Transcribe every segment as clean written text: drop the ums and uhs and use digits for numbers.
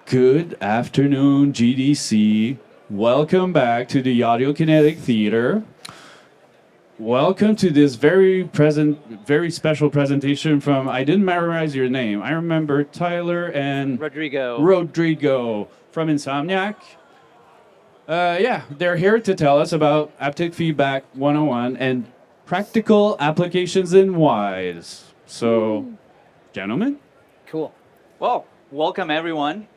Good afternoon, GDC. Welcome back to the Audiokinetic Theater. Welcome to this very special presentation from, I didn't memorize your name. I remember Tyler and Rodrigo from Insomniac. They're here to tell us about Haptic Feedback 101 and practical applications in Wwise. So, gentlemen? Cool. Well, welcome everyone.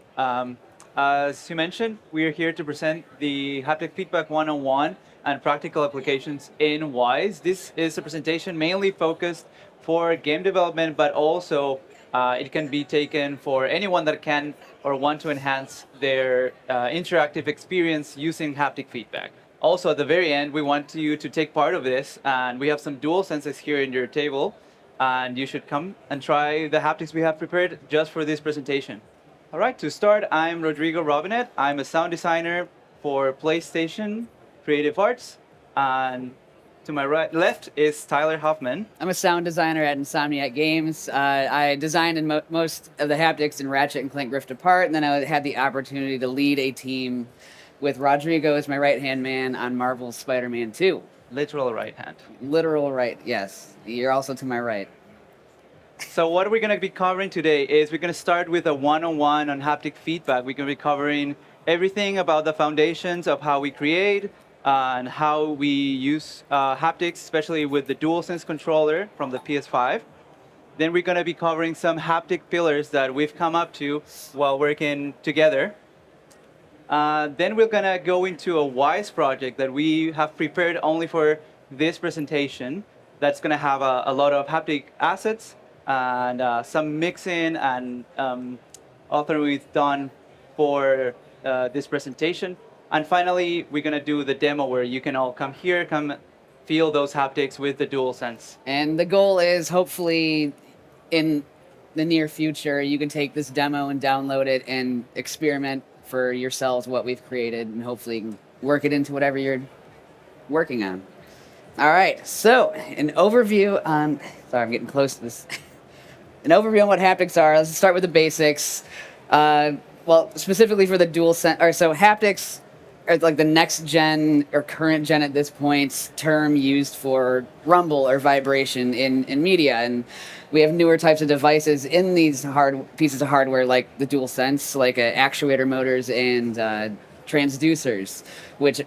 As you mentioned, we are here to present the Haptic Feedback 101 and practical applications in Wwise. This is a presentation mainly focused for game development, but also it can be taken for anyone that can or want to enhance their interactive experience using haptic feedback. Also, at the very end, we want you to take part of this, and we have some DualSenses here in your table, and you should come and try the haptics we have prepared just for this presentation. All right, to start, I'm Rodrigo Robinet. I'm a sound designer for PlayStation Creative Arts, and to my left is Tyler Hoffman. I'm a sound designer at Insomniac Games. I designed in most of the haptics in Ratchet and Clank Rift Apart, and then I had the opportunity to lead a team with Rodrigo as my right-hand man on Marvel's Spider-Man 2. Literal right hand. Literal right, yes. You're also to my right. So what we're going to be covering today is we're going to start with a one-on-one on haptic feedback. We're going to be covering everything about the foundations of how we create and how we use haptics, especially with the DualSense controller from the PS5. Then we're going to be covering some haptic pillars that we've come up to while working together. Then we're going to go into a Wwise project that we have prepared only for this presentation. That's going to have a lot of haptic assets and some mixing and authoring we've done for this presentation. And finally, we're going to do the demo where you can all come here, come feel those haptics with the DualSense. And the goal is hopefully in the near future, you can take this demo and download it and experiment for yourselves what we've created and hopefully work it into whatever you're working on. All right, so an overview on, sorry, I'm getting close to this. An overview on what haptics are. Let's start with the basics. Well, specifically for the DualSense, so haptics are like the next gen or current gen at this point term used for rumble or vibration in media. And we have newer types of devices in these pieces of hardware like the DualSense, like actuator motors and transducers, which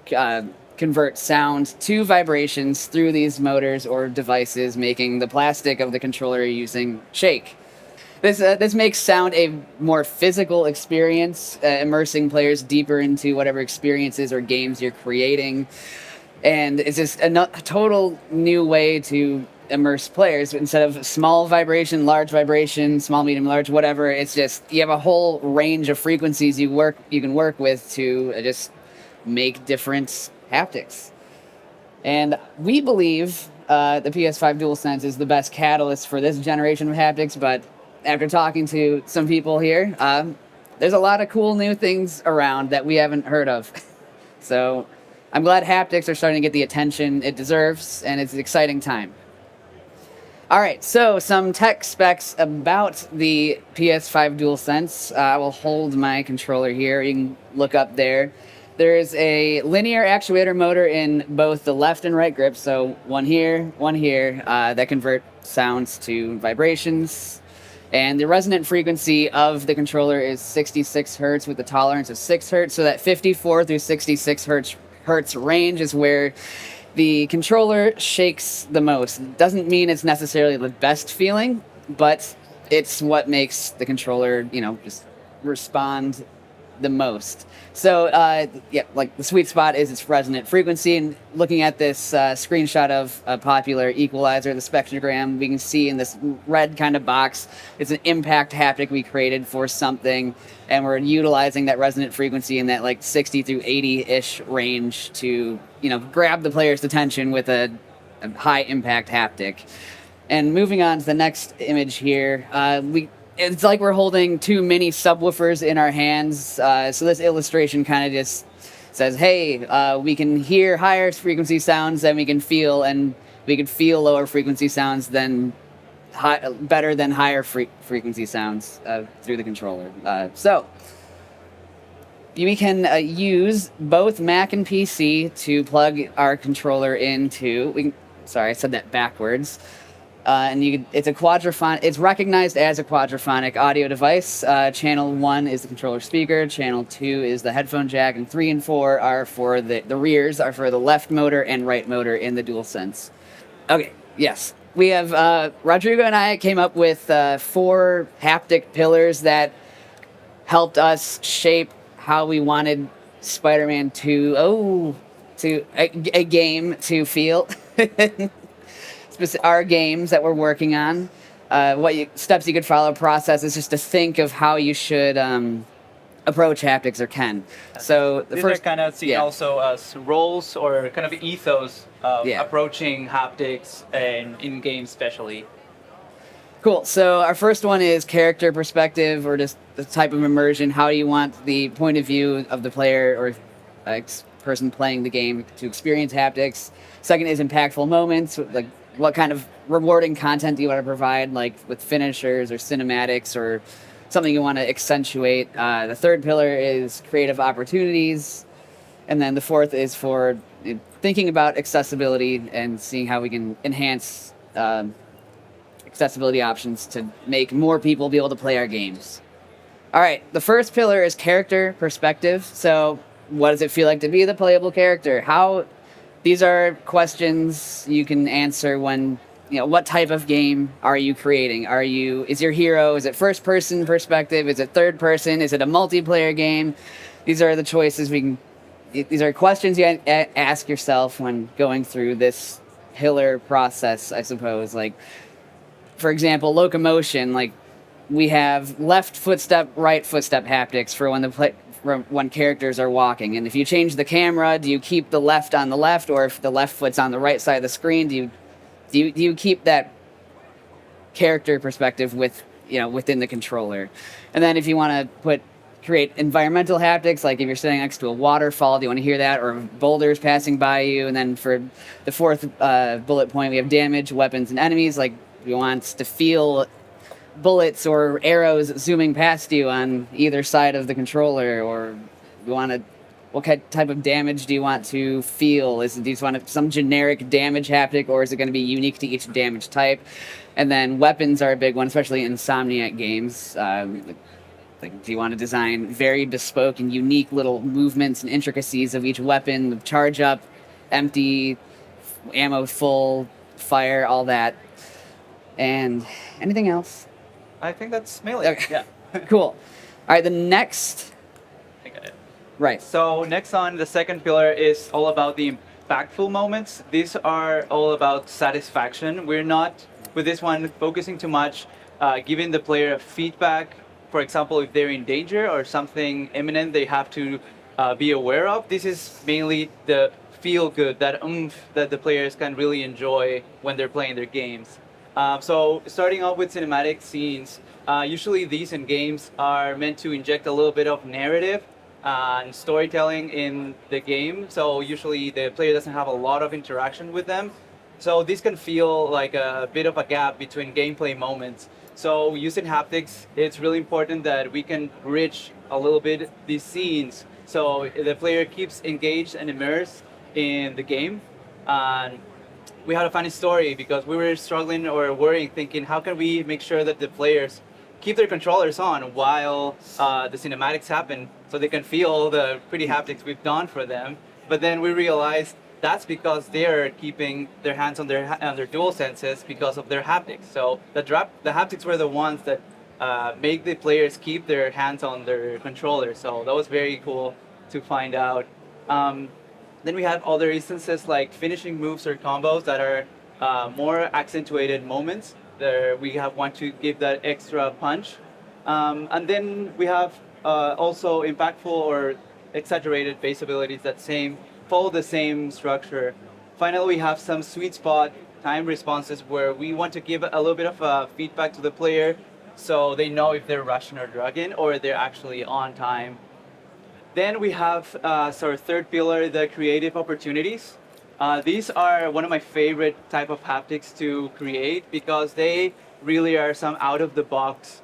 convert sound to vibrations through these motors or devices, making the plastic of the controller you're using shake. This makes sound a more physical experience, immersing players deeper into whatever experiences or games you're creating. And it's just a total new way to immerse players. Instead of small vibration, large vibration, small, medium, large, whatever, it's just you have a whole range of frequencies you can work with to just make different haptics. And we believe the PS5 DualSense is the best catalyst for this generation of haptics, but after talking to some people here, there's a lot of cool new things around that we haven't heard of. So I'm glad haptics are starting to get the attention it deserves, and it's an exciting time. All right, so some tech specs about the PS5 DualSense. I will hold my controller here. You can look up there. There's a linear actuator motor in both the left and right grip, so one here, that convert sounds to vibrations. And the resonant frequency of the controller is 66 hertz with a tolerance of 6 hertz, so that 54 through 66 hertz range is where the controller shakes the most. It doesn't mean it's necessarily the best feeling, but it's what makes the controller, just respond the most. So, like the sweet spot is its resonant frequency. And looking at this screenshot of a popular equalizer, the spectrogram, we can see in this red kind of box, it's an impact haptic we created for something, and we're utilizing that resonant frequency in that like 60 through 80-ish range to, grab the player's attention with a high impact haptic. And moving on to the next image here, it's like we're holding two mini subwoofers in our hands. So this illustration kind of just says, hey, we can hear higher frequency sounds than we can feel, and we can feel lower frequency sounds better than higher frequency sounds through the controller. So we can use both Mac and PC to plug our controller into. Sorry, I said that backwards. It's a quadraphonic. It's recognized as a quadraphonic audio device. Channel 1 is the controller speaker. Channel 2 is the headphone jack, and 3 and 4 are for the rears are for the left motor and right motor in the DualSense. Okay. Yes, we have Rodrigo and I came up with 4 haptic pillars that helped us shape how we wanted Spider-Man a game to feel. Our games that we're working on. Steps you could follow process is just to think of how you should approach haptics or can. So the These first are kind of seen also as roles or kind of ethos of approaching haptics and in games especially. Cool. So our first one is character perspective, or just the type of immersion. How do you want the point of view of the player or person playing the game to experience haptics? Second is impactful moments, like what kind of rewarding content do you want to provide, like with finishers or cinematics or something you want to accentuate. The third pillar is creative opportunities. And then the fourth is for thinking about accessibility and seeing how we can enhance accessibility options to make more people be able to play our games. All right, the first pillar is character perspective. So what does it feel like to be the playable character? These are questions you can answer when, what type of game are you creating? Is your hero, is it first person perspective? Is it third person? Is it a multiplayer game? These are the choices these are questions you ask yourself when going through this pillar process, I suppose. Like, for example, locomotion, like we have left footstep, right footstep haptics for when characters are walking. And if you change the camera, do you keep the left on the left, or if the left foot's on the right side of the screen, do you keep that character perspective within the controller? And then if you want to create environmental haptics, like if you're sitting next to a waterfall, do you want to hear that, or boulders passing by you? And then for the fourth bullet point, we have damage, weapons, and enemies. Like we want to feel bullets or arrows zooming past you on either side of the controller, or what type of damage do you want to feel? Do you just want some generic damage haptic, or is it going to be unique to each damage type? And then weapons are a big one, especially in Insomniac games. Do you want to design very bespoke and unique little movements and intricacies of each weapon, charge up, empty, ammo full, fire, all that? And anything else? I think that's mainly Okay. Yeah. Cool. All right, the next. I got it. Right. So next on the second pillar is all about the impactful moments. These are all about satisfaction. We're not, with this one, focusing too much, giving the player feedback. For example, if they're in danger or something imminent they have to be aware of. This is mainly the feel good, that oomph that the players can really enjoy when they're playing their games. So starting off with cinematic scenes, usually these in games are meant to inject a little bit of narrative and storytelling in the game. So usually the player doesn't have a lot of interaction with them. So this can feel like a bit of a gap between gameplay moments. So using haptics, it's really important that we can bridge a little bit these scenes so the player keeps engaged and immersed in the game. And we had a funny story because we were struggling or worrying, thinking, how can we make sure that the players keep their controllers on while the cinematics happen so they can feel the pretty haptics we've done for them. But then we realized that's because they're keeping their hands on their DualSenses because of their haptics. So the haptics were the ones that make the players keep their hands on their controller. So that was very cool to find out. Then we have other instances like finishing moves or combos that are more accentuated moments. There we want to give that extra punch. And then we have also impactful or exaggerated base abilities that follow the same structure. Finally, we have some sweet spot time responses where we want to give a little bit of feedback to the player so they know if they're rushing or drugging or they're actually on time. Then we have our third pillar, the creative opportunities. These are one of my favorite type of haptics to create because they really are some out-of-the-box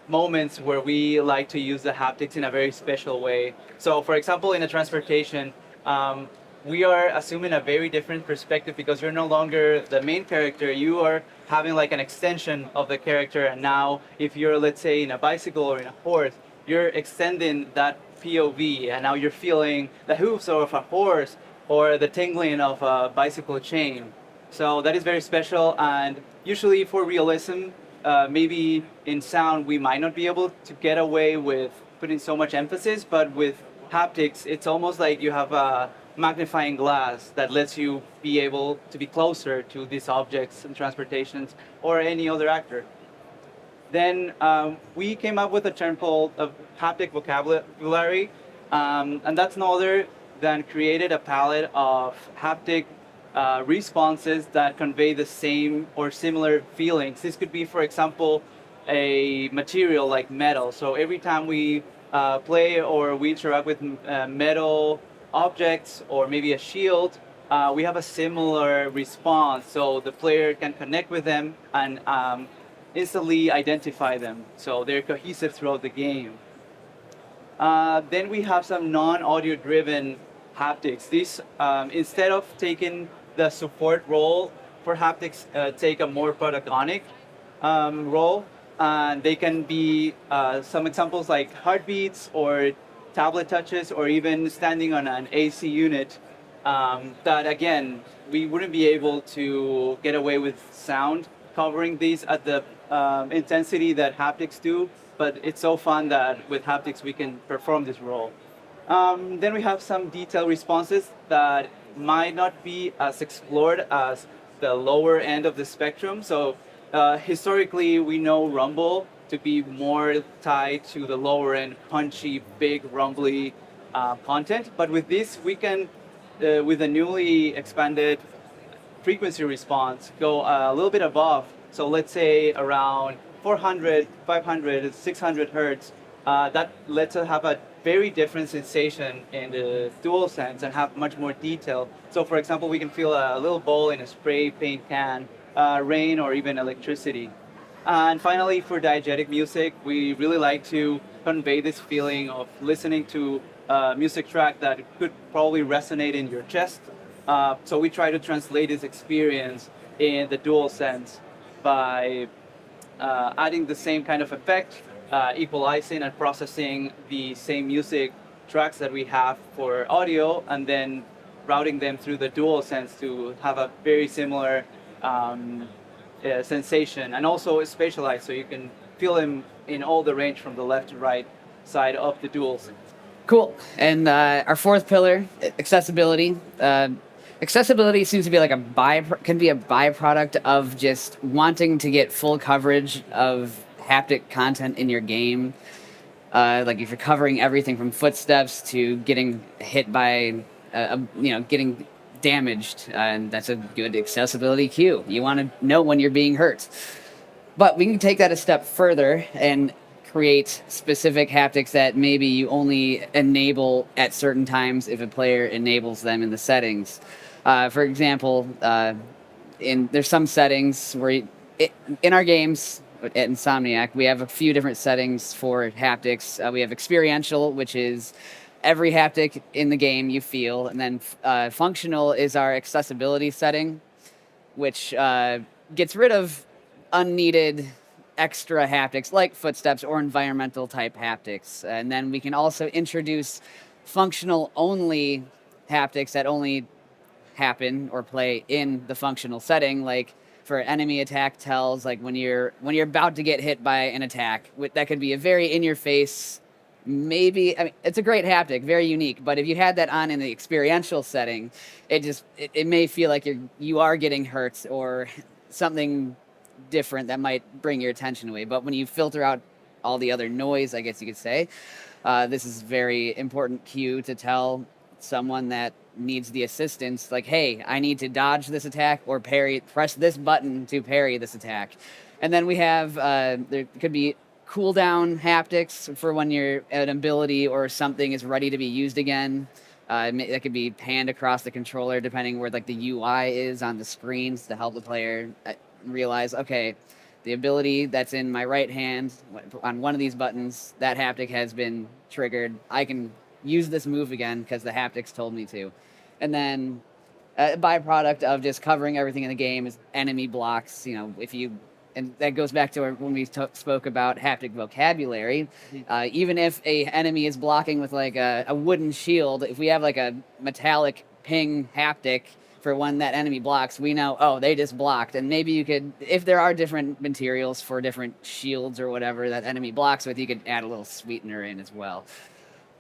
moments where we like to use the haptics in a very special way. So, for example, in a transportation, we are assuming a very different perspective because you're no longer the main character. You are having like an extension of the character. And now, if you're, let's say, in a bicycle or in a horse, you're extending that POV, and now you're feeling the hooves of a horse or the tingling of a bicycle chain. So that is very special, and usually for realism, maybe in sound we might not be able to get away with putting so much emphasis, but with haptics, it's almost like you have a magnifying glass that lets you be able to be closer to these objects and transportations or any other actor. Then we came up with a term called a haptic vocabulary, and that's no other than created a palette of haptic responses that convey the same or similar feelings. This could be, for example, a material like metal. So every time we play or we interact with metal objects or maybe a shield, we have a similar response. So the player can connect with them and instantly identify them. So they're cohesive throughout the game. Then we have some non-audio driven haptics. These, instead of taking the support role for haptics, take a more protagonic role. And they can be some examples like heartbeats or tablet touches or even standing on an AC unit that, again, we wouldn't be able to get away with sound covering these at the intensity that haptics do, but it's so fun that with haptics we can perform this role. Then we have some detailed responses that might not be as explored as the lower end of the spectrum. So historically, we know rumble to be more tied to the lower end, punchy, big, rumbly content. But with this, we can, with a newly expanded frequency response, go a little bit above. So let's say around 400, 500, 600 hertz. That lets us have a very different sensation in the DualSense and have much more detail. So for example, we can feel a little ball in a spray paint can, rain, or even electricity. And finally, for diegetic music, we really like to convey this feeling of listening to a music track that could probably resonate in your chest. So we try to translate this experience in the DualSense by adding the same kind of effect, equalizing and processing the same music tracks that we have for audio, and then routing them through the DualSense to have a very similar sensation, and also spatialized, so you can feel them in all the range from the left to right side of the DualSense. Cool. And our fourth pillar, accessibility. Accessibility seems to be like can be a byproduct of just wanting to get full coverage of haptic content in your game. Like if you're covering everything from footsteps to getting hit by, getting damaged, and that's a good accessibility cue. You want to know when you're being hurt. But we can take that a step further and create specific haptics that maybe you only enable at certain times if a player enables them in the settings. For example, there's some settings where in our games at Insomniac, we have a few different settings for haptics. We have experiential, which is every haptic in the game you feel, and then functional is our accessibility setting, which gets rid of unneeded extra haptics like footsteps or environmental type haptics. And then we can also introduce functional only haptics that only happen or play in the functional setting, like for enemy attack tells, like when you're about to get hit by an attack. That could be a very in your face, maybe, I mean, it's a great haptic, very unique, but if you had that on in the experiential setting, it may feel like you are getting hurt or something different that might bring your attention away. But when you filter out all the other noise, I guess you could say, this is very important cue to tell someone that needs the assistance, like, hey, I need to dodge this attack or press this button to parry this attack. And then we have, there could be cooldown haptics for when an ability or something is ready to be used again. That could be panned across the controller depending where like the UI is on the screens to help the player realize, okay, the ability that's in my right hand on one of these buttons, that haptic has been triggered. I can use this move again because the haptics told me to. And then a byproduct of just covering everything in the game is enemy blocks. You know, and that goes back to when we spoke about haptic vocabulary. Even if a enemy is blocking with like a wooden shield, if we have like a metallic ping haptic for when that enemy blocks, we know, oh, they just blocked. And maybe you could, if there are different materials for different shields or whatever that enemy blocks with, you could add a little sweetener in as well.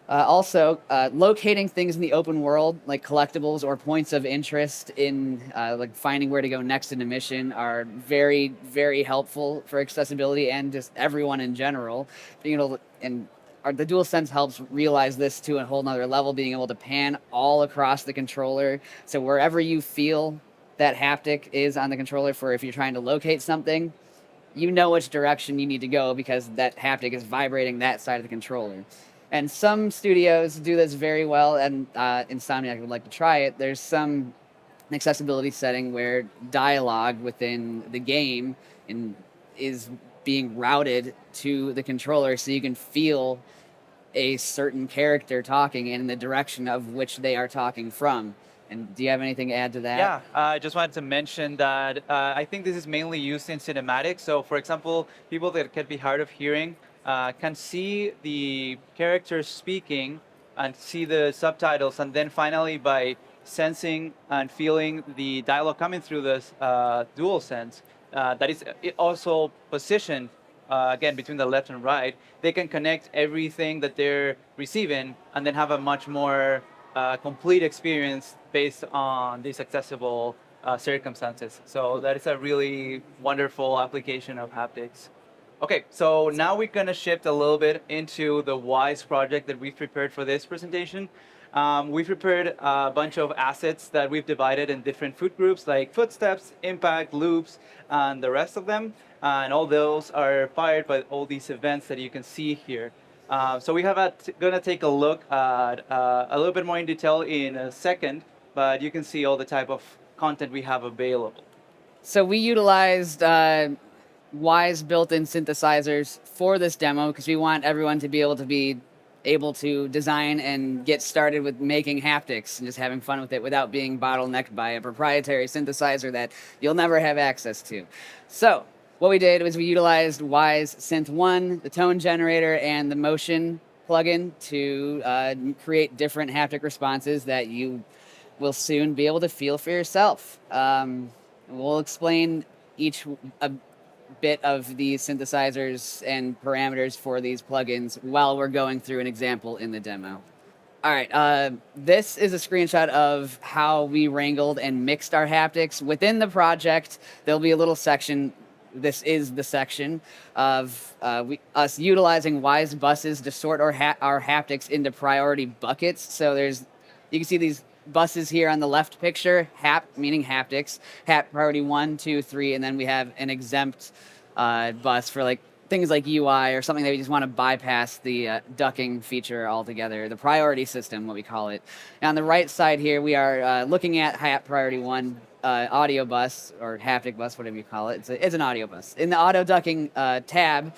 Also, locating things in the open world, like collectibles or points of interest in like finding where to go next in a mission, are very, very helpful for accessibility and just everyone in general. Being able to, and the DualSense helps realize this to a whole nother level, being able to pan all across the controller. So wherever you feel that haptic is on the controller for if you're trying to locate something, you know which direction you need to go because that haptic is vibrating that side of the controller. And some studios do this very well, and Insomniac would like to try it. There's some accessibility setting where dialogue within the game is being routed to the controller so you can feel a certain character talking in the direction of which they are talking from. And do you have anything to add to that? Yeah, I just wanted to mention that I think this is mainly used in cinematics. So, for example, people that can be hard of hearing can see the characters speaking and see the subtitles, and then finally, by sensing and feeling the dialogue coming through this DualSense, that is also positioned again between the left and right, they can connect everything that they're receiving and then have a much more complete experience based on these accessible circumstances. So that is a really wonderful application of haptics. Okay, so now we're going to shift a little bit into the Wise project that we've prepared for this presentation. We've prepared a bunch of assets that we've divided in different foot groups like footsteps, impact, loops, and the rest of them. And all those are fired by all these events that you can see here. So we have going to take a look at a little bit more in detail in a second, but you can see all the type of content we have available. So we utilized Wise built-in synthesizers for this demo because we want everyone to be able to design and get started with making haptics and just having fun with it without being bottlenecked by a proprietary synthesizer that you'll never have access to. So what we did was we utilized Wise Synth 1, the tone generator, and the motion plugin to create different haptic responses that you will soon be able to feel for yourself. We'll explain each bit of these synthesizers and parameters for these plugins while we're going through an example in the demo. All right, this is a screenshot of how we wrangled and mixed our haptics. Within the project, there'll be a little section. This is the section of us utilizing Wise buses to sort our haptics into priority buckets. So you can see these buses here on the left picture, hap meaning haptics, hap priority 1, 2, 3, and then we have an exempt bus for like things like UI or something that we just want to bypass the ducking feature altogether, the priority system, what we call it. And on the right side here, we are looking at hap priority 1 audio bus or haptic bus, whatever you call it. It's an audio bus. In the auto ducking tab,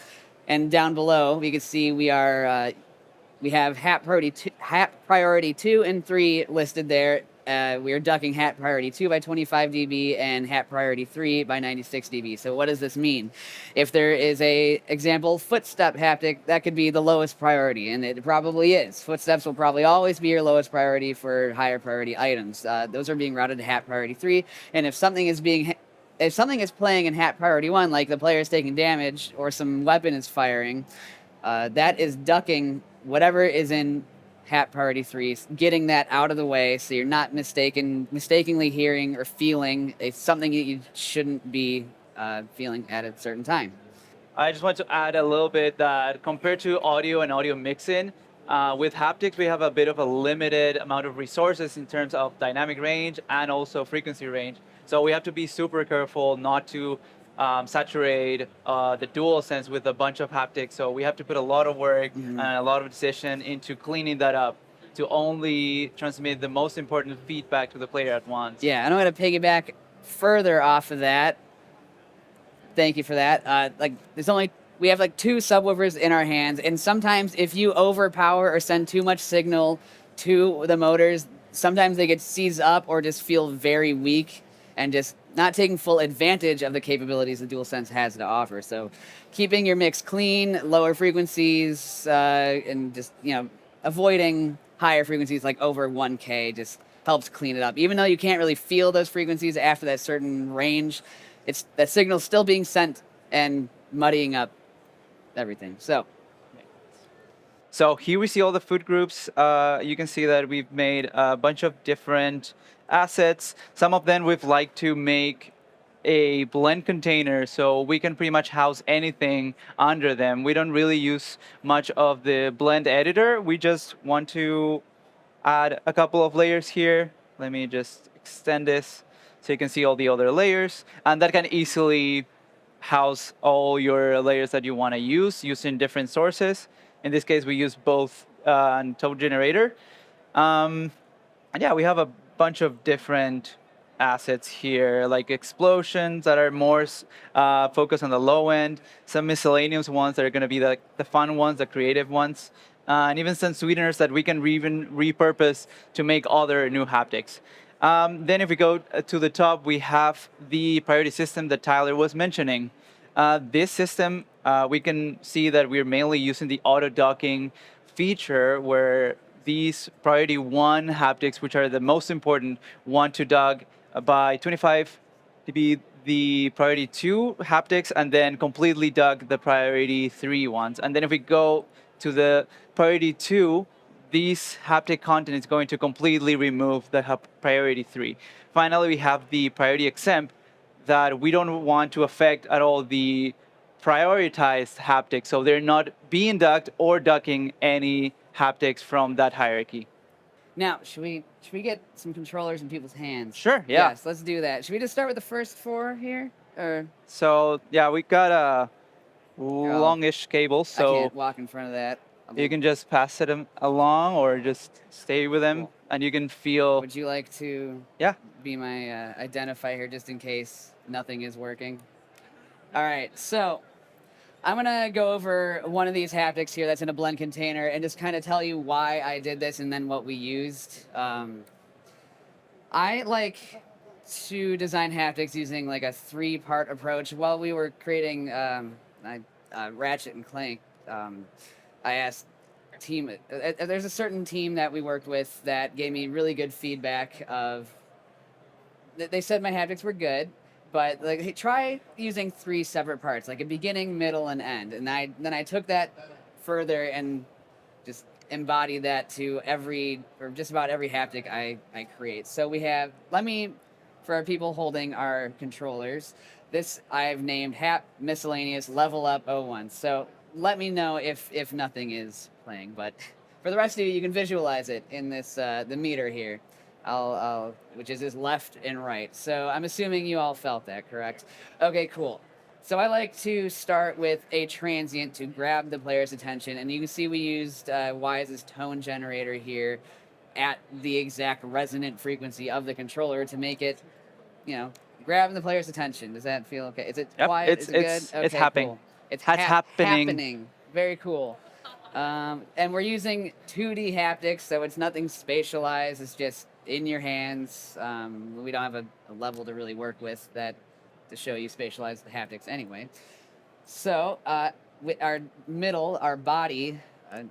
and down below, we can see we have hap priority 2 and 3 listed there. We are ducking hap priority 2 by 25 dB and hap priority 3 by 96 dB. So what does this mean? If there is a example footstep haptic, that could be the lowest priority, and it probably is. Footsteps will probably always be your lowest priority for higher priority items. Those are being routed to hap priority 3, and if something is playing in hap priority 1, like the player is taking damage or some weapon is firing, that is ducking whatever is in hap priority 3, getting that out of the way so you're not mistakenly hearing or feeling something that you shouldn't be feeling at a certain time. I just want to add a little bit that compared to audio and audio mixing, with haptics, we have a bit of a limited amount of resources in terms of dynamic range and also frequency range. So we have to be super careful not to saturate the DualSense with a bunch of haptics. So we have to put a lot of work and a lot of decision into cleaning that up to only transmit the most important feedback to the player at once. Yeah, and I'm going to piggyback further off of that. Thank you for that. We have like 2 subwoofers in our hands, and sometimes if you overpower or send too much signal to the motors, sometimes they get seized up or just feel very weak and just not taking full advantage of the capabilities the DualSense has to offer. So keeping your mix clean, lower frequencies, and just, avoiding higher frequencies like over 1K just helps clean it up. Even though you can't really feel those frequencies after that certain range, that signal's still being sent and muddying up everything. So here we see all the food groups. You can see that we've made a bunch of different assets. Some of them we've liked to make a blend container, so we can pretty much house anything under them. We don't really use much of the blend editor. We just want to add a couple of layers here. Let me just extend this so you can see all the other layers, and that can easily house all your layers that you want to use using different sources. In this case, we use both tone generator. And yeah, we have a bunch of different assets here, like explosions that are more focused on the low end, some miscellaneous ones that are going to be the fun ones, the creative ones, and even some sweeteners that we can even repurpose to make other new haptics. Then if we go to the top, we have the priority system that Tyler was mentioning. This system, we can see that we're mainly using the auto docking feature where these priority 1 haptics, which are the most important, want to dock by 25 to be the priority 2 haptics, and then completely dock the priority 3 ones. And then if we go to the priority 2, this haptic content is going to completely remove the priority 3. Finally, we have the priority exempt that we don't want to affect at all the prioritized haptics, so they're not being ducked or ducking any haptics from that hierarchy. Now, should we get some controllers in people's hands? Sure, yeah. Yes, let's do that. Should we just start with the first 4 here? Or So yeah, we got a longish cable, I so can't walk in front of that. you can just pass it along or just stay with them, Cool. and you can feel. Would you like to Yeah. be my identifier here just in case nothing is working? All right, so I'm going to go over one of these haptics here that's in a blend container and just kind of tell you why I did this and then what we used. I like to design haptics using like a 3-part approach. While we were creating Ratchet and Clank, I asked there's a certain team that we worked with that gave me really good feedback of, they said my haptics were good, but like, hey, try using 3 separate parts, like a beginning, middle, and end. And then I took that further and just embodied that to just about every haptic I create. So we have, for our people holding our controllers, this I've named Hap Miscellaneous Level Up 01. So let me know if nothing is playing, but for the rest of you can visualize it in this the meter here. Which is his left and right. So I'm assuming you all felt that, correct? Okay, cool. So I like to start with a transient to grab the player's attention, and you can see we used Wise's tone generator here at the exact resonant frequency of the controller to make it, grabbing the player's attention. Does that feel okay? Is it quiet? Is it good? It's happening. Cool. It's happening. Very cool. And we're using 2D haptics, so it's nothing spatialized. It's just in your hands. We don't have a level to really work with that to show you spatialize the haptics anyway. So with our middle, our body,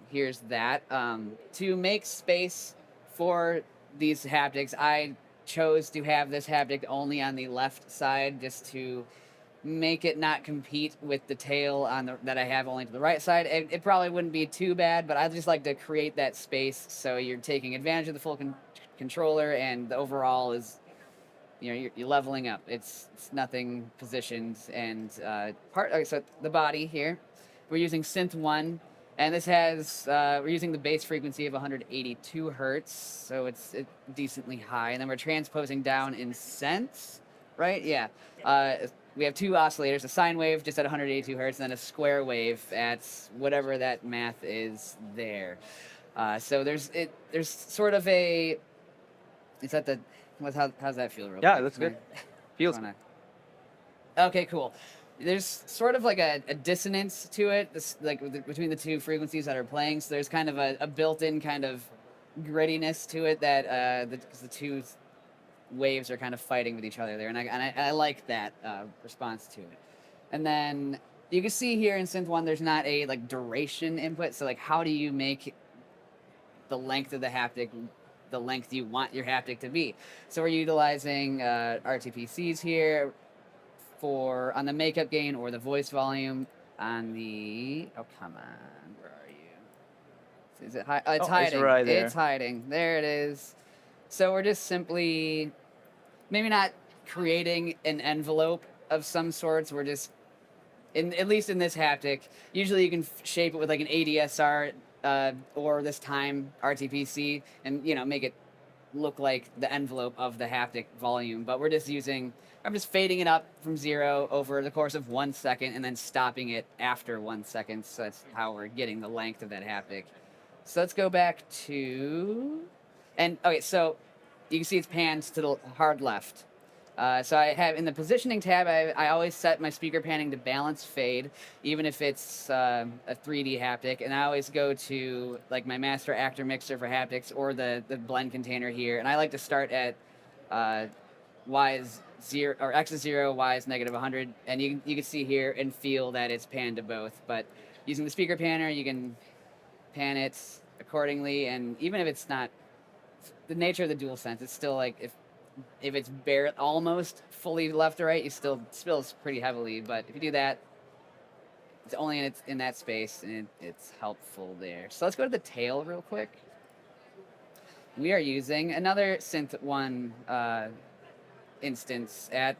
here's that. To make space for these haptics, I chose to have this haptic only on the left side just to make it not compete with the tail that I have only to the right side. It probably wouldn't be too bad, but I just like to create that space so you're taking advantage of the full controller, and the overall is, you're leveling up. It's nothing positioned, and so the body here, we're using Synth 1, and this has, we're using the base frequency of 182 hertz, so it's decently high, and then we're transposing down in cents, right? Yeah. We have 2 oscillators, a sine wave just at 182 hertz, and then a square wave at whatever that math is there. So there's sort of a, is that the, how's that feel real Yeah, quick? that's good. Feels. Okay, cool. there's sort of like a dissonance to it, between the two frequencies that are playing. So there's kind of a built-in kind of grittiness to it that because the two waves are kind of fighting with each other there, and I like that response to it. And then you can see here in Synth 1, there's not a like duration input. So like, how do you make the length of the haptic the length you want your haptic to be? So we're utilizing RTPCs here on the makeup gain or the voice volume on the, oh, come on, where are you? Is it it's hiding. It's right there. It's hiding. There it is. So we're just simply maybe not creating an envelope of some sorts. We're just, at least in this haptic, usually you can shape it with like an ADSR or this time RTPC and, make it look like the envelope of the haptic volume. But I'm just fading it up from 0 over the course of 1 second and then stopping it after 1 second. So that's how we're getting the length of that haptic. So let's go back to, so you can see it's panned to the hard left. So I have in the positioning tab, I always set my speaker panning to balance fade, even if it's a 3D haptic. And I always go to like my master actor mixer for haptics or the blend container here. And I like to start at Y is 0 or X is 0, Y is negative 100. And you can see here and feel that it's panned to both. But using the speaker panner, you can pan it accordingly. And even if it's not the nature of the DualSense, it's still like if it's almost fully left or right, you still spills pretty heavily. But if you do that, it's only in that space, and it's helpful there. So let's go to the tail real quick. We are using another Synth 1 instance at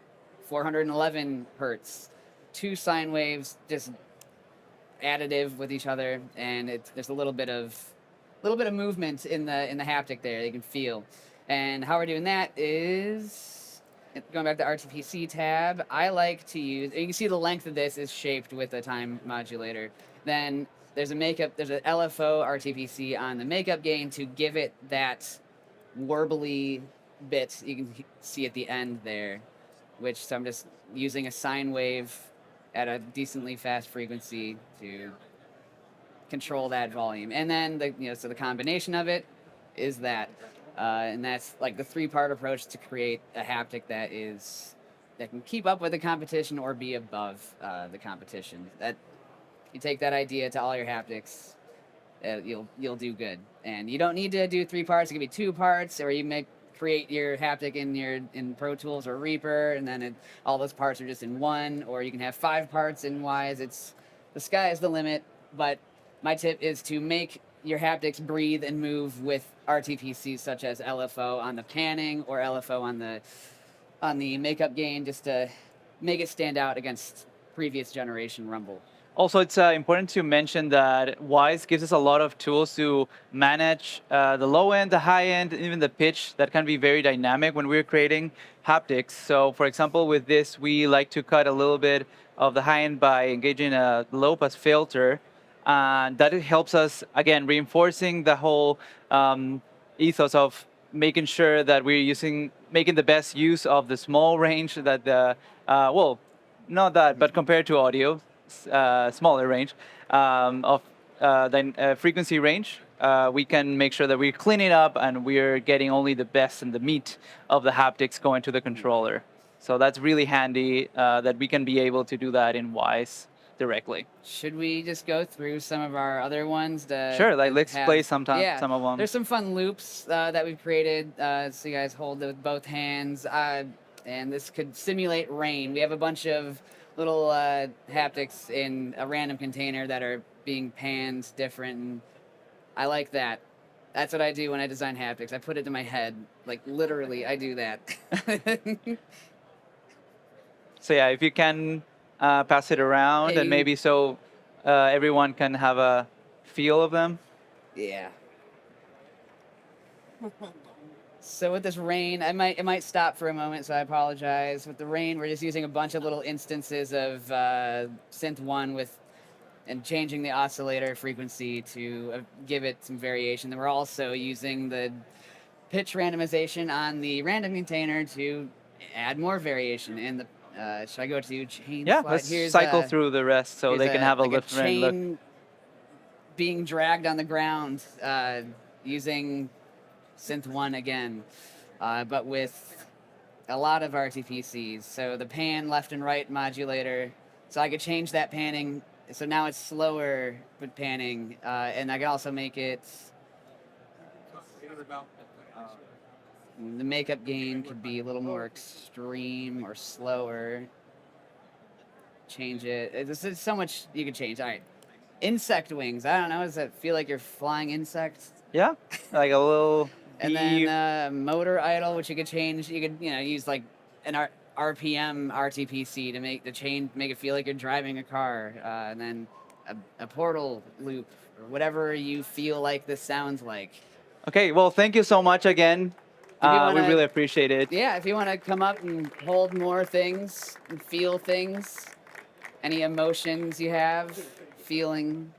411 hertz. 2 sine waves just additive with each other, and there's a little bit of movement in the haptic there. You can feel. And how we're doing that is going back to the RTPC tab. I like to use, you can see the length of this is shaped with a time modulator. Then there's an LFO RTPC on the makeup gain to give it that warbly bit you can see at the end there, so I'm just using a sine wave at a decently fast frequency to control that volume. And then so the combination of it is that. And that's like the 3-part approach to create a haptic that can keep up with the competition or be above the competition. That you take that idea to all your haptics, you'll do good. And you don't need to do 3 parts. It can be 2 parts, or you may create your haptic in Pro Tools or Reaper, and then all those parts are just in 1. Or you can have 5 parts in Wwise. The sky is the limit. But my tip is to make your haptics breathe and move with RTPCs such as LFO on the panning or LFO on the makeup gain, just to make it stand out against previous generation rumble. Also, it's important to mention that Wwise gives us a lot of tools to manage the low end, the high end, even the pitch that can be very dynamic when we're creating haptics. So for example, with this, we like to cut a little bit of the high end by engaging a low pass filter. And that helps us, again, reinforcing the whole ethos of making sure that we're making the best use of the small range that not that, but compared to audio, smaller range of frequency range. We can make sure that we're cleaning up and we're getting only the best and the meat of the haptics going to the controller. So that's really handy that we can be able to do that in Wwise directly. Should we just go through some of our other ones? Sure, let's play some of them. There's some fun loops that we've created, so you guys hold it with both hands. And this could simulate rain. We have a bunch of little haptics in a random container that are being panned different. And I like that. That's what I do when I design haptics. I put it in my head. Like, literally, I do that. So yeah, if you can pass it around, and maybe so everyone can have a feel of them. Yeah. So with this rain, it might stop for a moment, so I apologize. With the rain, we're just using a bunch of little instances of Synth 1 and changing the oscillator frequency to give it some variation. Then we're also using the pitch randomization on the random container to add more variation. And Should I go to chain Yeah, slide? let's Here's cycle a- through the rest so here's they can have a like lift and look. chain being dragged on the ground using synth 1 again, but with a lot of RTPCs. So the pan left and right modulator. So I could change that panning. So now it's slower with panning, and I can also make it. The makeup gain could be a little more extreme or slower. Change it. There's so much you can change. All right. Insect wings. I don't know. Does that feel like you're flying insects? Yeah, like a little And bee. then motor idle, which you could change. You could use like an RPM RTPC to make it feel like you're driving a car. And then a portal loop or whatever you feel like this sounds like. Okay, well, thank you so much again. If you We wanna- really appreciate it. Yeah, if you want to come up and hold more things and feel things, any emotions you have, feeling